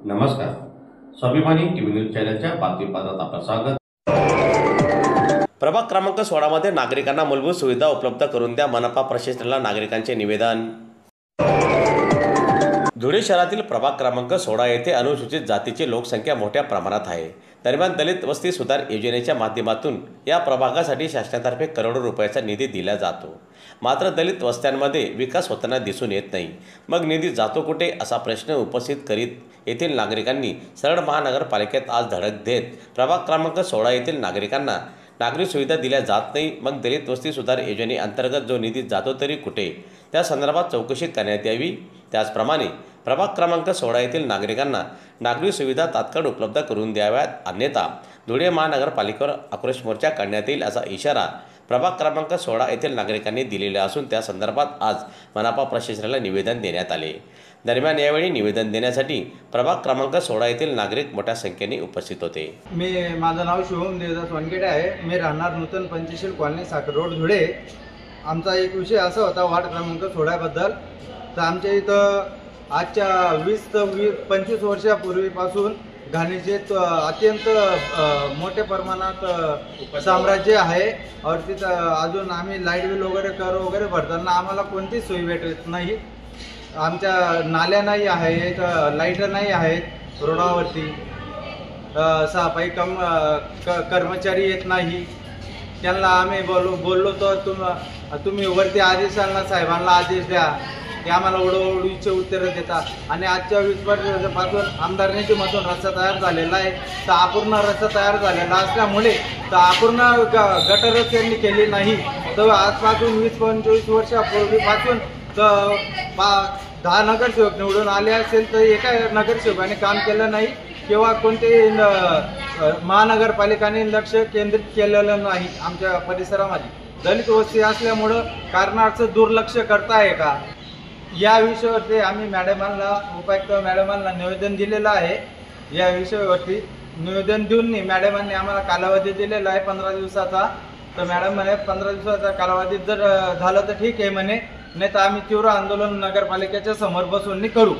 नमस्कार. स्वाभिमानी TV news चॅनलच्या बातमीपत्रात आपलं स्वागत. प्रभाग क्रमांक 16 मध्ये नागरिकांना मूलभूत सुविधा उपलब्ध करून द्या, मनपा प्रशासनाला नागरिकांचे निवेदन. धुळे शहरातील प्रभाग क्रमांक 16 येथे अनुसूचित जातीची लोकसंख्या मोठ्या प्रमाणात आहे. दरम्यान दलित वस्ती सुधार योजनेच्या माध्यमातून या प्रभागासाठी शासनातर्फे करोडो रुपयाचा निधी दिला जातो. मात्र दलित वस्त्यांमध्ये विकास होताना दिसून येत नाही. मग निधी जातो कुठे असा प्रश्न उपस्थित करीत येथील नागरिकांनी सरळ महानगरपालिकेत आज धडक देत प्रभाग क्रमांक 16 येथील नागरिकांना नागरी सुविधा दिल्या जात नाही. मग दलित वस्ती सुधार योजनेअंतर्गत जो निधी जातो तरी कुठे, त्या संदर्भात चौकशी करण्यात यावी. त्याचप्रमाणे प्रभाग क्रमांक 16 येथील नागरिकांना नागरी सुविधा तात्काळ उपलब्ध करून द्याव्यात, अन्यथा धुळे महानगरपालिकेवर आक्रोश मोर्चा काढण्यात येईल असा इशारा प्रभाग क्रमांक 16 येथील नागरिकांनी दिलेला असून त्या संदर्भात आज मनपा प्रशासनाला निवेदन देण्यात आले. दरम्यान यावेळी निवेदन देण्यासाठी प्रभाग क्रमांक 16 येथील नागरिक मोठ्या संख्येने उपस्थित होते. माझं नाव शुभम देवदास वानखेडे आहे. मी राहणार नूतन पंचशील कॉलनी, साखर रोड, धुळे. आमचा एक विषय असा होता वार्ड क्रमांक 16 बद्दल. तर आमच्या इथं आजच्या 20 ते 25 वर्षापूर्वीपासून घाणीचे अत्यंत मोठ्या प्रमाणात साम्राज्य आहे. और तिथं अजून आम्ही लाईट बिल वगैरे कर वगैरे भरताना आम्हाला कोणतीच सोयी भेटत नाही. आमच्या नाल्या नाही आहेत, लाईट नाही आहेत रोडावरती, सफाई कर्मचारी येत नाही. त्यांना आम्ही बोललो तर तुम्ही वरती आदेश आणला, साहेबांना आदेश द्या, ते आम्हाला ओढीचे उत्तरं देतात. आणि आजच्या 20 वर्षापासून आमदार निधीमधून रस्ता तयार झालेला आहे. तर अपूर्ण रस्ता तयार झालेला असल्यामुळे तर अपूर्ण गटरच त्यांनी केली नाही. तर आजपासून 20-25 वर्षापूर्वीपासून तर 10 नगरसेवक निवडून आले असेल तर एका नगरसेवकाने काम केलं नाही किंवा कोणतेही महानगरपालिकाने लक्ष केंद्रित केलेलं नाही. आमच्या परिसरामध्ये दलित वस्ती असल्यामुळं कारणाचं दुर्लक्ष करताय का, या विषयावरती आम्ही मॅडमांना, उपायुक्त मॅडमांना निवेदन दिलेलं आहे. या विषयावरती निवेदन देऊन मॅडमांनी आम्हाला कालावधी दिलेला आहे 15 दिवसाचा. तर मॅडम म्हणे 15 दिवसाचा कालावधी जर झालं तर ठीक आहे म्हणे, नाही तर आम्ही तीव्र आंदोलन नगरपालिकेच्या समोर बसून करू.